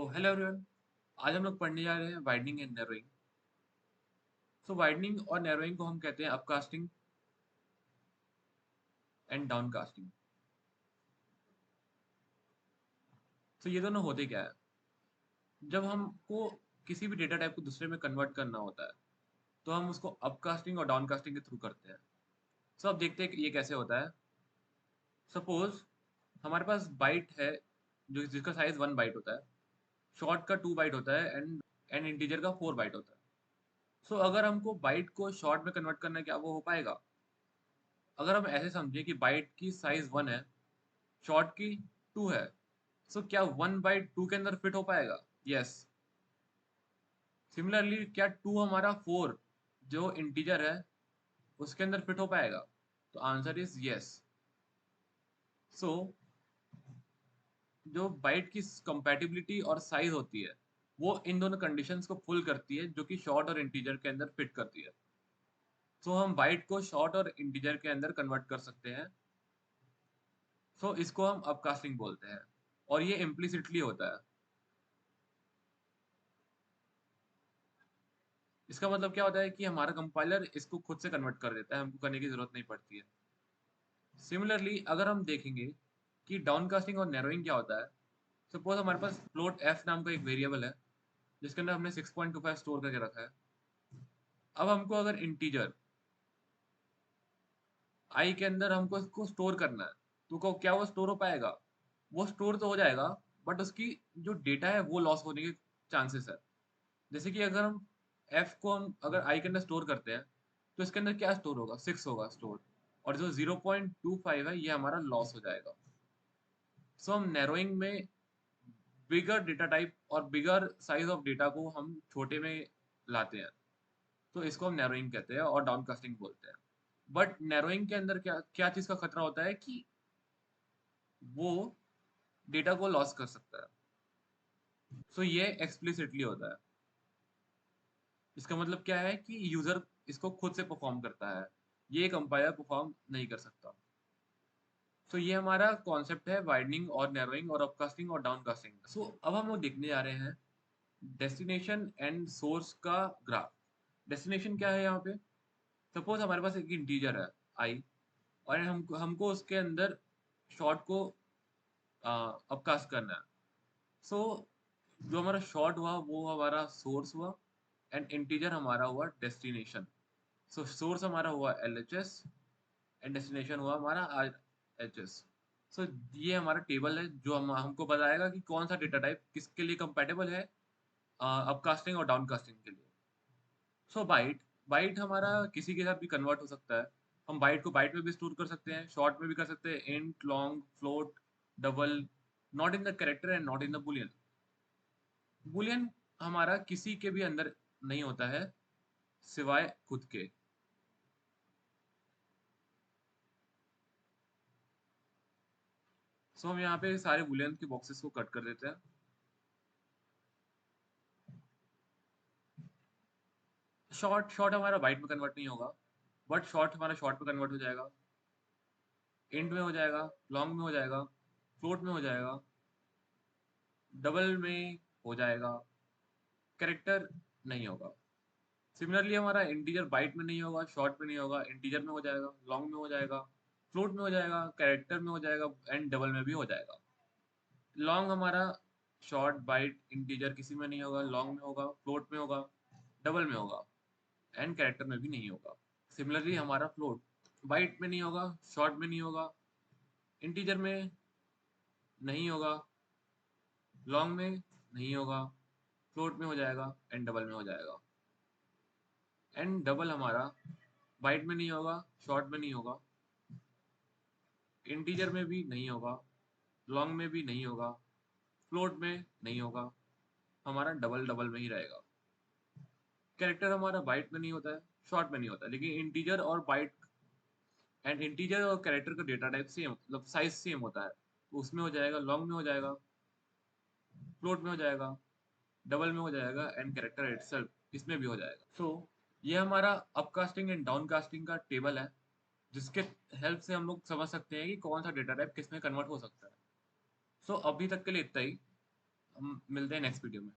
तो hello everyone. आज हम लोग पढ़ने जा रहे हैं widening and narrowing. So widening और नैरोइंग को हम कहते हैं अपकास्टिंग एंड डाउनकास्टिंग। तो ये दोनों होते क्या है? जब हमको किसी भी डेटा टाइप को दूसरे में कन्वर्ट करना होता है तो हम उसको अपकास्टिंग और डाउनकास्टिंग के थ्रू करते हैं। सो अब देखते हैं कि ये कैसे होता है। सपोज हमारे पास बाइट है जो जिसका साइज 1 बाइट होता है, शॉर्ट का 2 बाइट होता है एंड इंटीजर का 4 बाइट होता है। सो अगर हमको बाइट को शॉर्ट में कन्वर्ट करना है, क्या वो हो पाएगा? अगर हम ऐसे समझें कि बाइट की साइज 1 है, शॉर्ट की 2 है, सो क्या 1/2 के अंदर फिट हो पाएगा? यस। सिमिलरली क्या 2 हमारा 4 जो इंटीजर है उसके अंदर फिट हो पाएगा? तो आंसर इज यस। सो जो बाइट की कंपैटिबिलिटी और साइज होती है वो इन दोनों कंडीशंस को फुल करती है जो कि शॉर्ट और इंटीजर के अंदर फिट करती है। सो हम बाइट को शॉर्ट और इंटीजर के अंदर कन्वर्ट कर सकते हैं। सो इसको हम अपकास्टिंग बोलते हैं और ये इम्प्लिसिटली होता है। इसका मतलब क्या होता है कि हमारा कंपाइलर इसको खुद से कन्वर्ट कर देता है, हमको करने की जरूरत नहीं पड़ती है। सिमिलरली अगर हम देखेंगे कि डाउनकास्टिंग और नैरोइंग क्या होता है, सपोज हमारे पास फ्लोट एफ नाम का एक वेरिएबल है जिसके अंदर हमने 6.25 स्टोर करके रखा है। अब हमको अगर इंटीजर आई के अंदर हमको इसको स्टोर करना है तो क्या वो स्टोर हो पाएगा? वो स्टोर तो हो जाएगा बट उसकी जो डेटा है वो लॉस होने के चांसेस है। जैसे कि अगर हम एफ को हम अगर आई के अंदर स्टोर करते हैं तो इसके अंदर क्या स्टोर होगा? 6 होगा स्टोर, और जो 0.25 है ये हमारा लॉस हो जाएगा। सो हम नैरोइंग में बिगर डेटा टाइप और बिगर साइज ऑफ डेटा को हम छोटे में लाते हैं, तो इसको हम नैरोइंग कहते हैं और डाउनकास्टिंग बोलते हैं। बट नैरोइंग के अंदर क्या क्या चीज़ का खतरा होता है कि वो डेटा को लॉस कर सकता है। सो ये एक्सप्लिसिटली होता है। इसका मतलब क्या है कि यूजर इसको खुद से परफॉर्म करता है, ये कंपाइलर परफॉर्म नहीं कर सकता। सो ये हमारा कॉन्सेप्ट है वाइडनिंग और नैरोइंग और अपकास्टिंग और डाउनकास्टिंग। सो अब हम लोग देखने जा रहे हैं डेस्टिनेशन एंड सोर्स का ग्राफ। डेस्टिनेशन क्या है यहाँ पे? सपोज हमारे पास एक इंटीजर है आई और हमको उसके अंदर शॉर्ट को अपकास्ट करना है। सो जो हमारा शॉर्ट हुआ वो हमारा सोर्स हुआ एंड इंटीजर हमारा हुआ डेस्टिनेशन। सो सोर्स हमारा हुआ LHS एंड डेस्टिनेशन हुआ हमारा RHS। सो ये हमारा टेबल है जो हमको बताएगा कि कौन सा डेटा टाइप किसके लिए कंपेटेबल है अपकास्टिंग और डाउनकास्टिंग के लिए। सो बाइट बाइट हमारा किसी के साथ भी कन्वर्ट हो सकता है। हम बाइट को बाइट में भी स्टोर कर सकते हैं, शॉर्ट में भी कर सकते हैं, int, long, float, double, not in the character and not in the Boolean. Boolean हमारा किसी के भी अंदर नहीं होता है सिवाय खुद के। सो हम यहाँ पे सारे बुलियन के बॉक्सेस को कट कर देते हैं। शॉर्ट शॉर्ट हमारा बाइट में कन्वर्ट नहीं होगा, बट शॉर्ट हमारा शॉर्ट में कन्वर्ट हो जाएगा, इंट में हो जाएगा, लॉन्ग में हो जाएगा, फ्लोट में हो जाएगा, डबल में हो जाएगा, कैरेक्टर नहीं होगा। सिमिलरली हमारा इंटीजर बाइट में नहीं होगा, शॉर्ट में नहीं होगा, इंटीजर में हो जाएगा, लॉन्ग में हो जाएगा, फ्लोट में हो जाएगा, कैरेक्टर में हो जाएगा एंड डबल में भी हो जाएगा। लॉन्ग हमारा शॉर्ट, बाइट, इंटीजर किसी में नहीं होगा, लॉन्ग में होगा, फ्लोट में होगा, डबल में होगा एंड कैरेक्टर में भी नहीं होगा। सिमिलरली हमारा फ्लोट बाइट में नहीं होगा, शॉर्ट में नहीं होगा, इंटीजर में नहीं होगा, लॉन्ग में नहीं होगा, फ्लोट में हो जाएगा एंड डबल में हो जाएगा। एंड डबल हमारा बाइट में नहीं होगा, शॉर्ट में नहीं होगा, इंटीजर में भी नहीं होगा, लॉन्ग में भी नहीं होगा, फ्लोट में नहीं होगा, हमारा डबल डबल में ही रहेगा। कैरेक्टर हमारा बाइट में नहीं होता है, शॉर्ट में नहीं होता है, लेकिन इंटीजर और बाइट एंड इंटीजर और कैरेक्टर का डेटा टाइप सेम, मतलब साइज सेम होता है, तो उसमें हो जाएगा, लॉन्ग में हो जाएगा, फ्लोट में हो जाएगा, डबल में हो जाएगा एंड कैरेक्टर इटसेल्फ इसमें भी हो जाएगा। सो ये हमारा अपकास्टिंग एंड डाउनकास्टिंग का टेबल है जिसके हेल्प से हम लोग समझ सकते हैं कि कौन सा डेटा टाइप किस में कन्वर्ट हो सकता है। सो अभी तक के लिए इतना ही। हम मिलते हैं नेक्स्ट वीडियो में।